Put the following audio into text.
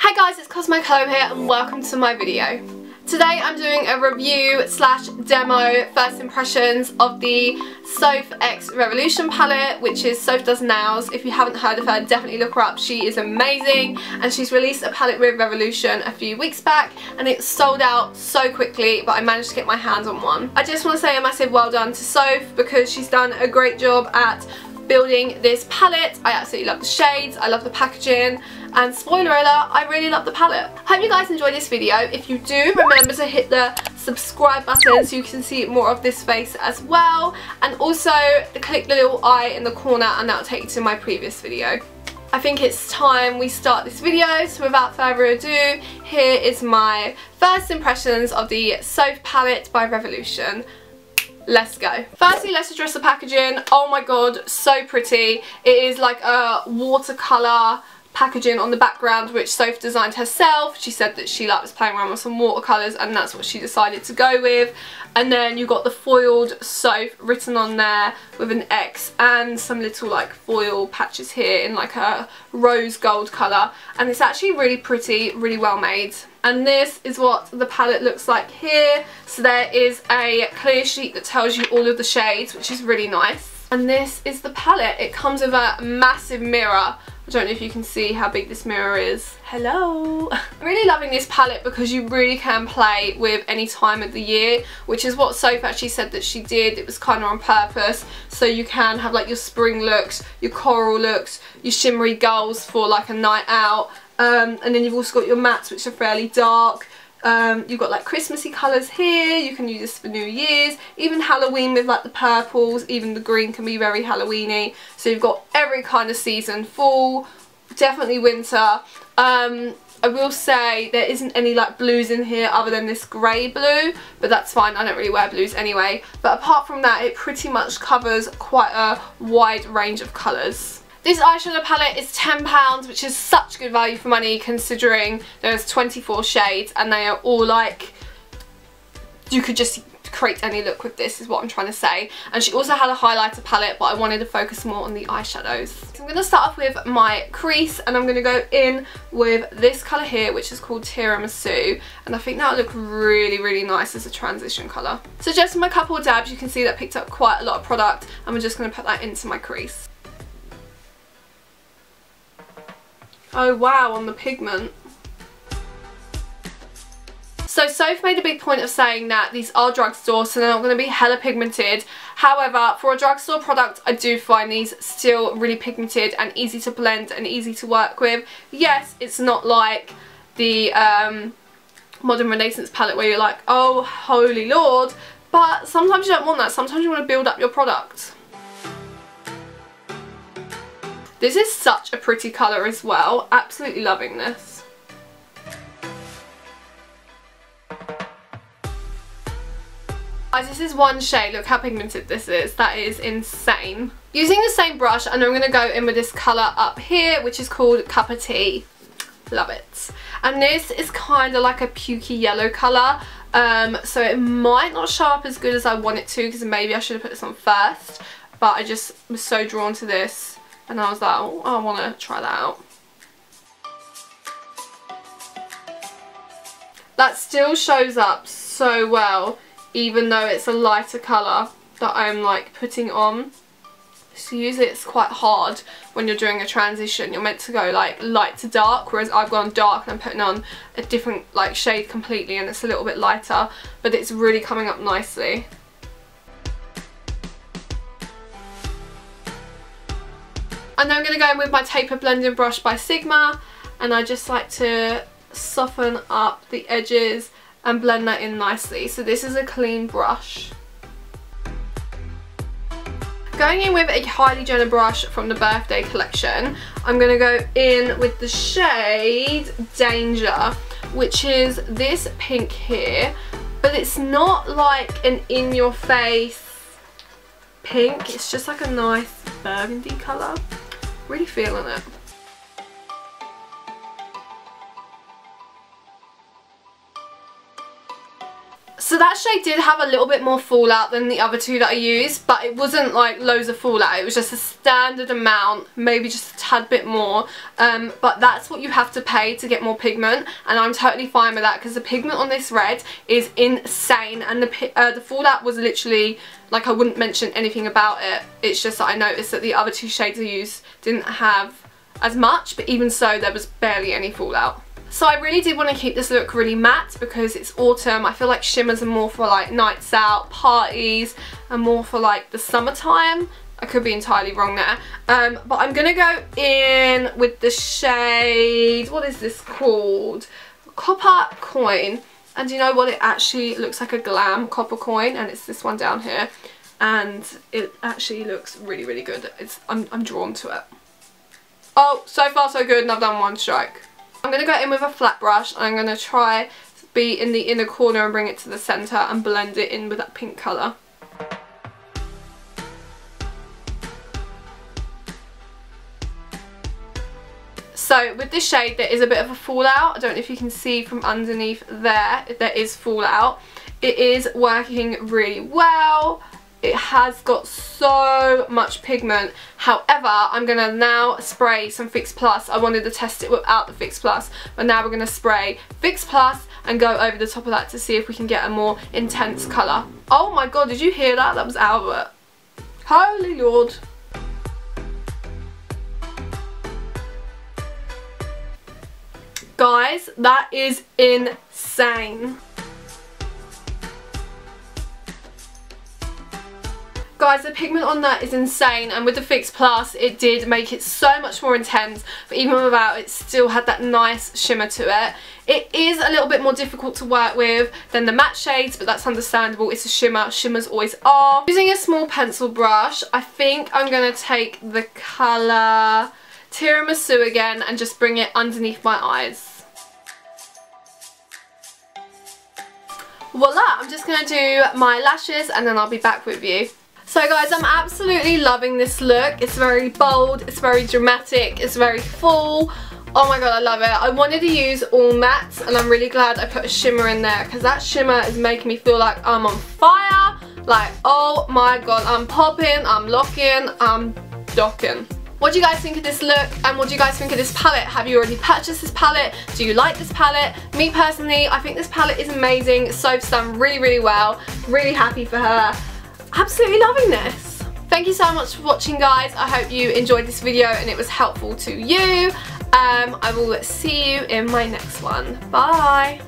Hi guys, it's Cosmo Chloe here and welcome to my video. Today I'm doing a review slash demo first impressions of the Soph X Revolution palette, which is Soph Does Nails. If you haven't heard of her, definitely look her up. She is amazing and she's released a palette with Revolution a few weeks back and it sold out so quickly, but I managed to get my hands on one. I just want to say a massive well done to Soph because she's done a great job at building this palette. I absolutely love the shades, I love the packaging, and spoiler alert, I really love the palette. Hope you guys enjoyed this video. If you do, remember to hit the subscribe button so you can see more of this face as well, and also click the little eye in the corner and that'll take you to my previous video. I think it's time we start this video, so without further ado, here is my first impressions of the Soph palette by Revolution. Let's go. Firstly, let's address the packaging. Oh my god, so pretty. It is like a watercolour packaging on the background, which Soph designed herself. She said that she was playing around with some watercolours and that's what she decided to go with. And then you got the foiled Soph written on there with an X and some little like foil patches here in like a rose gold colour, and it's actually really pretty, really well made. And this is what the palette looks like here. So there is a clear sheet that tells you all of the shades, which is really nice. And this is the palette. It comes with a massive mirror. I don't know if you can see how big this mirror is. Hello! I'm really loving this palette because you really can play with any time of the year, which is what Soph actually said that she did. It was kind of on purpose. So you can have like your spring looks, your coral looks, your shimmery gulls for like a night out. And then you've also got your mattes, which are fairly dark. You've got like Christmassy colours here, you can use this for New Year's, even Halloween with like the purples, even the green can be very Halloweeny. So you've got every kind of season, fall, definitely winter. I will say there isn't any like blues in here other than this grey blue, but that's fine, I don't really wear blues anyway. But apart from that, it pretty much covers quite a wide range of colours. This eyeshadow palette is £10, which is such good value for money considering there's 24 shades and they are all like, you could just create any look with this is what I'm trying to say. And she also had a highlighter palette, but I wanted to focus more on the eyeshadows. So I'm going to start off with my crease and I'm going to go in with this colour here, which is called Tiramisu, and I think that'll look really, really nice as a transition colour. So just from a couple of dabs, you can see that picked up quite a lot of product and we're just going to put that into my crease. Oh wow, on the pigment. So Soph made a big point of saying that these are drugstore, so they're not going to be hella pigmented. However, for a drugstore product, I do find these still really pigmented and easy to blend and easy to work with. Yes, it's not like the Modern Renaissance palette where you're like, oh holy lord, but sometimes you don't want that. Sometimes you want to build up your product. This is such a pretty colour as well. Absolutely loving this. Guys, this is one shade. Look how pigmented this is. That is insane. Using the same brush, and I'm going to go in with this colour up here, which is called Cup of Tea. Love it. And this is kind of like a pukey yellow colour. So it might not show up as good as I want it to, because maybe I should have put this on first. But I just was so drawn to this. And I was like, oh, I want to try that out. That still shows up so well, even though it's a lighter colour that I'm like putting on. So usually it's quite hard when you're doing a transition. You're meant to go like light to dark, whereas I've gone dark and I'm putting on a different like shade completely and it's a little bit lighter, but it's really coming up nicely. And then I'm going to go in with my taper blending brush by Sigma, and I just like to soften up the edges and blend that in nicely. So this is a clean brush. Going in with a Kylie Jenner brush from the birthday collection, I'm going to go in with the shade Danger, which is this pink here, but it's not like an in-your-face pink, it's just like a nice burgundy colour. Really feeling it. So that shade did have a little bit more fallout than the other two that I used, but it wasn't like loads of fallout. It was just a standard amount, maybe just a tad bit more, but that's what you have to pay to get more pigment, and I'm totally fine with that because the pigment on this red is insane, and the fallout was literally, like, I wouldn't mention anything about it. It's just that I noticed that the other two shades I used didn't have as much, but even so there was barely any fallout. So I really did want to keep this look really matte because it's autumn. I feel like shimmers are more for like nights out, parties, and more for like the summertime. I could be entirely wrong there. But I'm going to go in with the shade, what is this called? Copper Coin. And you know what? It actually looks like a glam copper coin, and it's this one down here. And it actually looks really, really good. I'm drawn to it. Oh, so far so good, and I've done one stroke. I'm going to go in with a flat brush, and I'm going to try to be in the inner corner and bring it to the centre and blend it in with that pink colour. So with this shade there is a bit of a fallout. I don't know if you can see from underneath there is fallout. It is working really well. It has got so much pigment. However, I'm going to now spray some Fix Plus. I wanted to test it without the Fix Plus, but now we're going to spray Fix Plus and go over the top of that to see if we can get a more intense colour. Oh my god, did you hear that? That was Albert. Holy Lord. Guys, that is insane. Guys, the pigment on that is insane, and with the Fix Plus it did make it so much more intense, but even without it still had that nice shimmer to it. It is a little bit more difficult to work with than the matte shades, but that's understandable. It's a shimmer. Shimmers always are. Using a small pencil brush, I think I'm going to take the colour Tiramisu again and just bring it underneath my eyes. Voila! I'm just going to do my lashes and then I'll be back with you. So guys, I'm absolutely loving this look. It's very bold, it's very dramatic, it's very full. Oh my god, I love it. I wanted to use all mattes, and I'm really glad I put a shimmer in there because that shimmer is making me feel like I'm on fire. Like, oh my god, I'm popping, I'm locking, I'm docking. What do you guys think of this look, and what do you guys think of this palette? Have you already purchased this palette? Do you like this palette? Me personally, I think this palette is amazing. Soph's done really, really well. Really happy for her. Absolutely loving this. Thank you so much for watching, guys. I hope you enjoyed this video and it was helpful to you. I will see you in my next one. Bye.